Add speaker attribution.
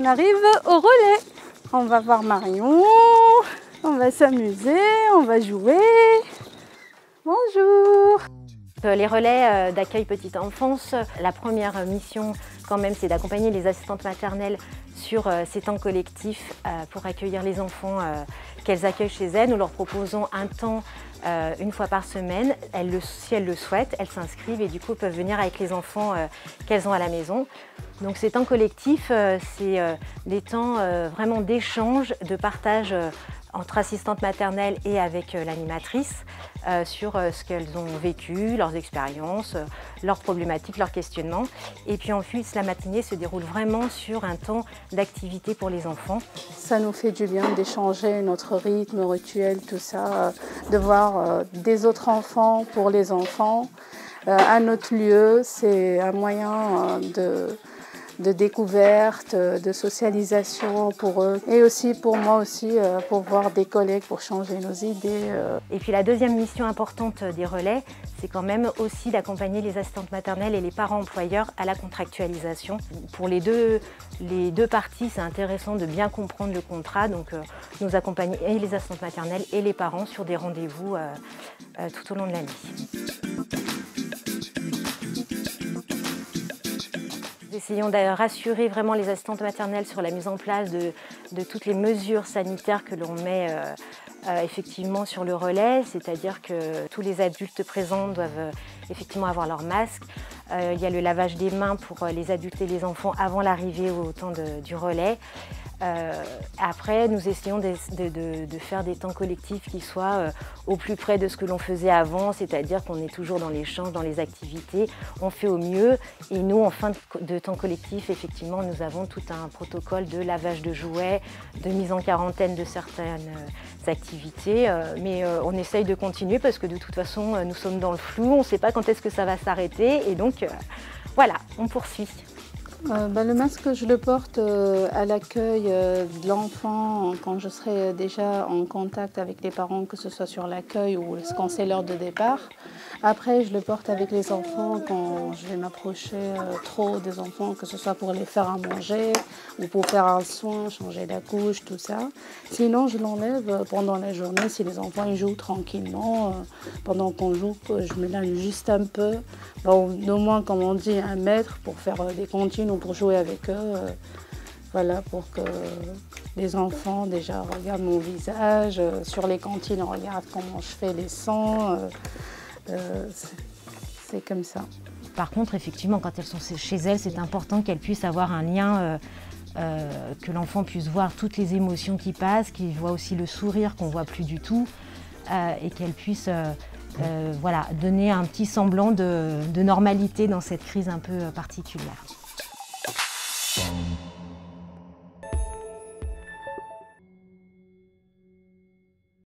Speaker 1: On arrive au relais. On va voir Marion, on va s'amuser, on va jouer. Bonjour.
Speaker 2: Les relais d'accueil petite enfance, la première mission quand même, c'est d'accompagner les assistantes maternelles sur ces temps collectifs pour accueillir les enfants qu'elles accueillent chez elles. Nous leur proposons un temps une fois par semaine. Si elles le souhaitent, elles s'inscrivent et du coup peuvent venir avec les enfants qu'elles ont à la maison. Donc ces temps collectifs, c'est des temps vraiment d'échange, de partage entre assistantes maternelles et avec l'animatrice sur ce qu'elles ont vécu, leurs expériences, leurs problématiques, leurs questionnements. Et puis ensuite, la matinée se déroule vraiment sur un temps d'activité pour les enfants.
Speaker 1: Ça nous fait du bien d'échanger notre rythme, rituel, tout ça, de voir des autres enfants pour les enfants. À notre lieu, c'est un moyen de découverte, de socialisation pour eux et aussi pour moi aussi, pour voir des collègues, pour changer nos idées.
Speaker 2: Et puis la deuxième mission importante des relais, c'est quand même aussi d'accompagner les assistantes maternelles et les parents employeurs à la contractualisation. Pour les deux parties, c'est intéressant de bien comprendre le contrat, donc nous accompagner et les assistantes maternelles et les parents sur des rendez-vous tout au long de l'année. Nous essayons de rassurer vraiment les assistantes maternelles sur la mise en place de toutes les mesures sanitaires que l'on met effectivement sur le relais, c'est-à-dire que tous les adultes présents doivent effectivement avoir leur masque. Il y a le lavage des mains pour les adultes et les enfants avant l'arrivée au temps du relais. Après, nous essayons de faire des temps collectifs qui soient au plus près de ce que l'on faisait avant, c'est-à-dire qu'on est toujours dans l'échange, dans les activités, on fait au mieux. Et nous, en fin de temps collectif, effectivement, nous avons tout un protocole de lavage de jouets, de mise en quarantaine de certaines activités. Mais on essaye de continuer parce que de toute façon, nous sommes dans le flou, on ne sait pas quand est-ce que ça va s'arrêter. Et donc, voilà, on poursuit.
Speaker 1: Le masque, je le porte à l'accueil de l'enfant quand je serai déjà en contact avec les parents, que ce soit sur l'accueil ou quand c'est l'heure de départ. Après, je le porte avec les enfants quand je vais m'approcher trop des enfants, que ce soit pour les faire à manger ou pour faire un soin, changer la couche, tout ça. Sinon, je l'enlève pendant la journée si les enfants ils jouent tranquillement. Pendant qu'on joue, je m'éloigne juste un peu, au moins, comme on dit, 1 mètre pour faire des comptines ou pour jouer avec eux. Voilà, pour que les enfants déjà regardent mon visage. Sur les comptines, on regarde comment je fais les sons. C'est comme ça.
Speaker 2: Par contre, effectivement, quand elles sont chez elles, c'est important qu'elles puissent avoir un lien, que l'enfant puisse voir toutes les émotions qui passent, qu'il voit aussi le sourire qu'on ne voit plus du tout, et qu'elle puisse voilà, donner un petit semblant de normalité dans cette crise un peu particulière.